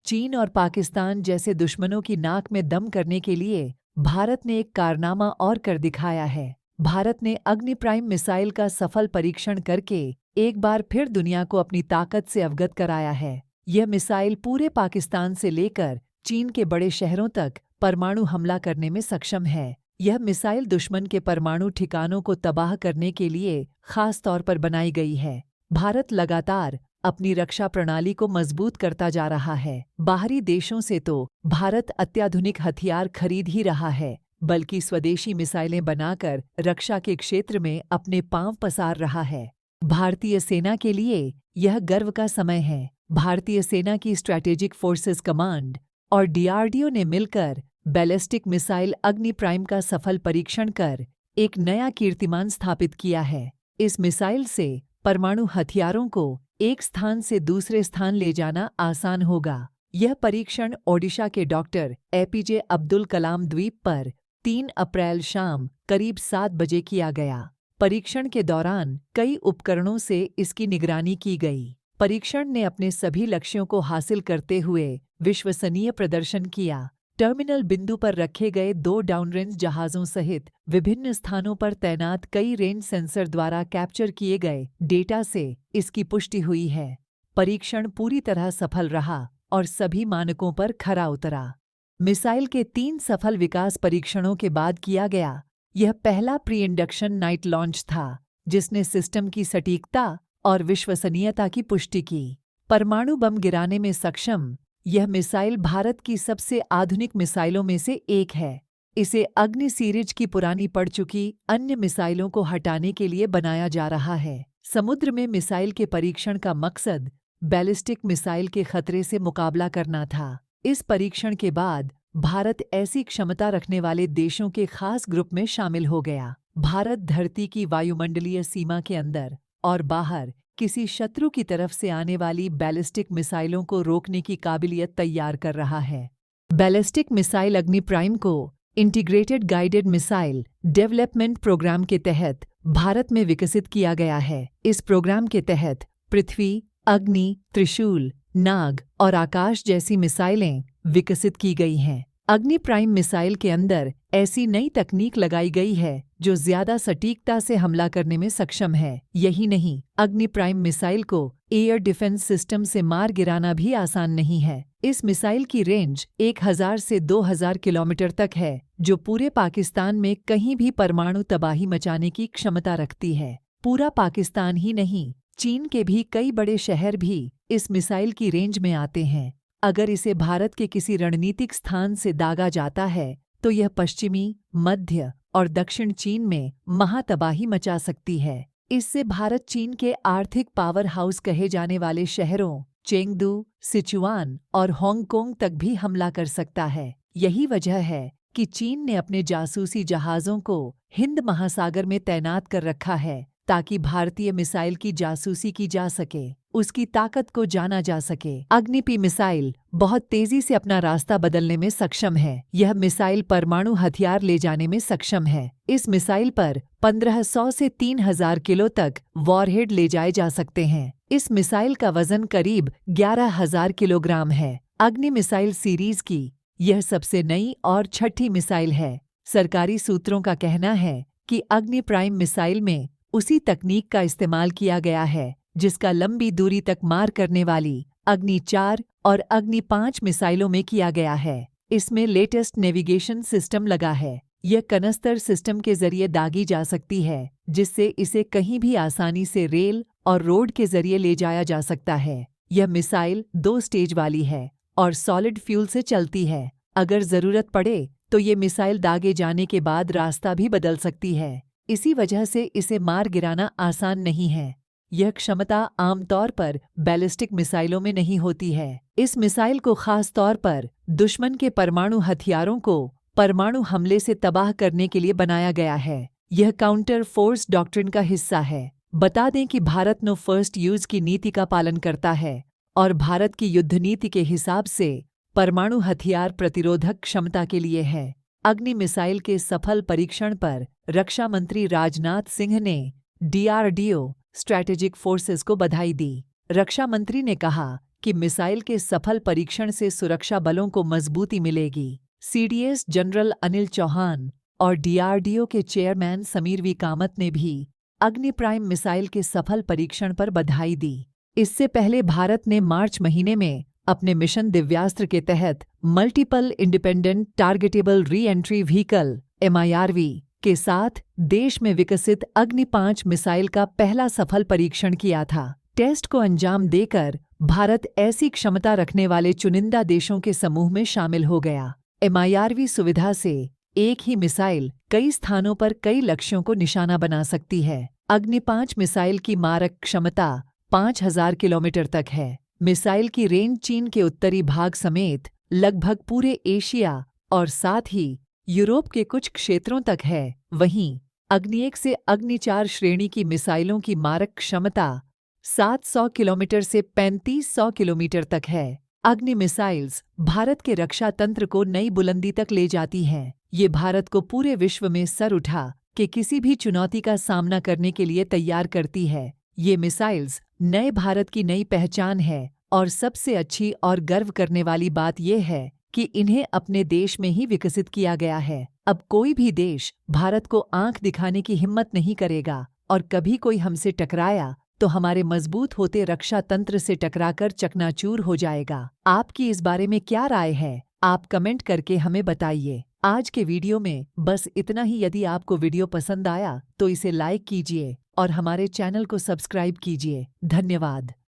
चीन और पाकिस्तान जैसे दुश्मनों की नाक में दम करने के लिए भारत ने एक कारनामा और कर दिखाया है। भारत ने अग्नि प्राइम मिसाइल का सफल परीक्षण करके एक बार फिर दुनिया को अपनी ताकत से अवगत कराया है। यह मिसाइल पूरे पाकिस्तान से लेकर चीन के बड़े शहरों तक परमाणु हमला करने में सक्षम है। यह मिसाइल दुश्मन के परमाणु ठिकानों को तबाह करने के लिए खास तौर पर बनाई गई है। भारत लगातार अपनी रक्षा प्रणाली को मजबूत करता जा रहा है। बाहरी देशों से तो भारत अत्याधुनिक हथियार खरीद ही रहा है, बल्कि स्वदेशी मिसाइलें बनाकर रक्षा के क्षेत्र में अपने पांव पसार रहा है। भारतीय सेना के लिए यह गर्व का समय है। भारतीय सेना की स्ट्रैटेजिक फोर्सेस कमांड और डीआरडीओ ने मिलकर बैलिस्टिक मिसाइल अग्नि प्राइम का सफल परीक्षण कर एक नया कीर्तिमान स्थापित किया है। इस मिसाइल से परमाणु हथियारों को एक स्थान से दूसरे स्थान ले जाना आसान होगा। यह परीक्षण ओडिशा के डॉक्टर एपीजे अब्दुल कलाम द्वीप पर 3 अप्रैल शाम करीब 7 बजे किया गया। परीक्षण के दौरान कई उपकरणों से इसकी निगरानी की गई। परीक्षण ने अपने सभी लक्ष्यों को हासिल करते हुए विश्वसनीय प्रदर्शन किया। टर्मिनल बिंदु पर रखे गए 2 डाउनरेंज जहाज़ों सहित विभिन्न स्थानों पर तैनात कई रेंज सेंसर द्वारा कैप्चर किए गए डेटा से इसकी पुष्टि हुई है। परीक्षण पूरी तरह सफल रहा और सभी मानकों पर खरा उतरा। मिसाइल के 3 सफल विकास परीक्षणों के बाद किया गया यह पहला प्री इंडक्शन नाइट लॉन्च था, जिसने सिस्टम की सटीकता और विश्वसनीयता की पुष्टि की। परमाणु बम गिराने में सक्षम यह मिसाइल भारत की सबसे आधुनिक मिसाइलों में से एक है। इसे अग्नि सीरीज की पुरानी पड़ चुकी अन्य मिसाइलों को हटाने के लिए बनाया जा रहा है। समुद्र में मिसाइल के परीक्षण का मकसद बैलिस्टिक मिसाइल के खतरे से मुकाबला करना था। इस परीक्षण के बाद भारत ऐसी क्षमता रखने वाले देशों के खास ग्रुप में शामिल हो गया। भारत धरती की वायुमंडलीय सीमा के अंदर और बाहर किसी शत्रु की तरफ से आने वाली बैलिस्टिक मिसाइलों को रोकने की काबिलियत तैयार कर रहा है। बैलिस्टिक मिसाइल अग्नि प्राइम को integrated guided missile development programme के तहत भारत में विकसित किया गया है। इस प्रोग्राम के तहत पृथ्वी, अग्नि, त्रिशूल, नाग और आकाश जैसी मिसाइलें विकसित की गई हैं। अग्नि प्राइम मिसाइल के अंदर ऐसी नई तकनीक लगाई गई है जो ज्यादा सटीकता से हमला करने में सक्षम है। यही नहीं, अग्नि प्राइम मिसाइल को एयर डिफेंस सिस्टम से मार गिराना भी आसान नहीं है। इस मिसाइल की रेंज 1000 से 2000 किलोमीटर तक है, जो पूरे पाकिस्तान में कहीं भी परमाणु तबाही मचाने की क्षमता रखती है। पूरा पाकिस्तान ही नहीं, चीन के भी कई बड़े शहर भी इस मिसाइल की रेंज में आते हैं। अगर इसे भारत के किसी रणनीतिक स्थान से दागा जाता है तो यह पश्चिमी, मध्य और दक्षिण चीन में महातबाही मचा सकती है। इससे भारत चीन के आर्थिक पावर हाउस कहे जाने वाले शहरों चेंगदू, सिचुआन और हांगकांग तक भी हमला कर सकता है। यही वजह है कि चीन ने अपने जासूसी जहाज़ों को हिंद महासागर में तैनात कर रखा है, ताकि भारतीय मिसाइल की जासूसी की जा सके, उसकी ताकत को जाना जा सके। अग्नि मिसाइल बहुत तेजी से अपना रास्ता बदलने में सक्षम है। यह मिसाइल परमाणु हथियार ले जाने में सक्षम है। इस मिसाइल पर 1500 से 3000 किलो तक वॉरहेड ले जाए जा सकते हैं। इस मिसाइल का वजन करीब 11000 किलोग्राम है। अग्नि मिसाइल सीरीज की यह सबसे नई और छठी मिसाइल है। सरकारी सूत्रों का कहना है कि अग्नि प्राइम मिसाइल में उसी तकनीक का इस्तेमाल किया गया है जिसका लंबी दूरी तक मार करने वाली अग्नि 4 और अग्नि 5 मिसाइलों में किया गया है। इसमें लेटेस्ट नेविगेशन सिस्टम लगा है। यह कनस्तर सिस्टम के जरिए दागी जा सकती है, जिससे इसे कहीं भी आसानी से रेल और रोड के जरिए ले जाया जा सकता है। यह मिसाइल 2 स्टेज वाली है और सॉलिड फ्यूल से चलती है। अगर जरूरत पड़े तो ये मिसाइल दागे जाने के बाद रास्ता भी बदल सकती है। इसी वजह से इसे मार गिराना आसान नहीं है। यह क्षमता आमतौर पर बैलिस्टिक मिसाइलों में नहीं होती है। इस मिसाइल को खास तौर पर दुश्मन के परमाणु हथियारों को परमाणु हमले से तबाह करने के लिए बनाया गया है। यह काउंटर फोर्स डॉक्ट्रिन का हिस्सा है। बता दें कि भारत नो फर्स्ट यूज की नीति का पालन करता है और भारत की युद्ध नीति के हिसाब से परमाणु हथियार प्रतिरोधक क्षमता के लिए है। अग्नि मिसाइल के सफल परीक्षण पर रक्षा मंत्री राजनाथ सिंह ने डीआरडीओ स्ट्रैटेजिक फोर्सेस को बधाई दी। रक्षा मंत्री ने कहा कि मिसाइल के सफल परीक्षण से सुरक्षा बलों को मजबूती मिलेगी। सीडीएस जनरल अनिल चौहान और डीआरडीओ के चेयरमैन समीर वी कामत ने भी अग्नि प्राइम मिसाइल के सफल परीक्षण पर बधाई दी। इससे पहले भारत ने मार्च महीने में अपने मिशन दिव्यास्त्र के तहत multiple independent targetable re entry vehicle MIRV के साथ देश में विकसित अग्नि 5 मिसाइल का पहला सफल परीक्षण किया था। टेस्ट को अंजाम देकर भारत ऐसी क्षमता रखने वाले चुनिंदा देशों के समूह में शामिल हो गया। MIRV सुविधा से एक ही मिसाइल कई स्थानों पर कई लक्ष्यों को निशाना बना सकती है। अग्नि 5 मिसाइल की मारक क्षमता 5000 किलोमीटर तक है। मिसाइल की रेंज चीन के उत्तरी भाग समेत लगभग पूरे एशिया और साथ ही यूरोप के कुछ क्षेत्रों तक है। वहीं अग्नि 1 से अग्नि 4 श्रेणी की मिसाइलों की मारक क्षमता 700 किलोमीटर से 3500 किलोमीटर तक है। अग्नि मिसाइल्स भारत के रक्षा तंत्र को नई बुलंदी तक ले जाती हैं। ये भारत को पूरे विश्व में सर उठा के किसी भी चुनौती का सामना करने के लिए तैयार करती है। ये मिसाइल्स नए भारत की नई पहचान है और सबसे अच्छी और गर्व करने वाली बात यह है कि इन्हें अपने देश में ही विकसित किया गया है। अब कोई भी देश भारत को आंख दिखाने की हिम्मत नहीं करेगा और कभी कोई हमसे टकराया तो हमारे मजबूत होते रक्षा तंत्र से टकराकर चकनाचूर हो जाएगा। आपकी इस बारे में क्या राय है? आप कमेंट करके हमें बताइए। आज के वीडियो में बस इतना ही। यदि आपको वीडियो पसंद आया तो इसे लाइक कीजिए और हमारे चैनल को सब्सक्राइब कीजिए। धन्यवाद।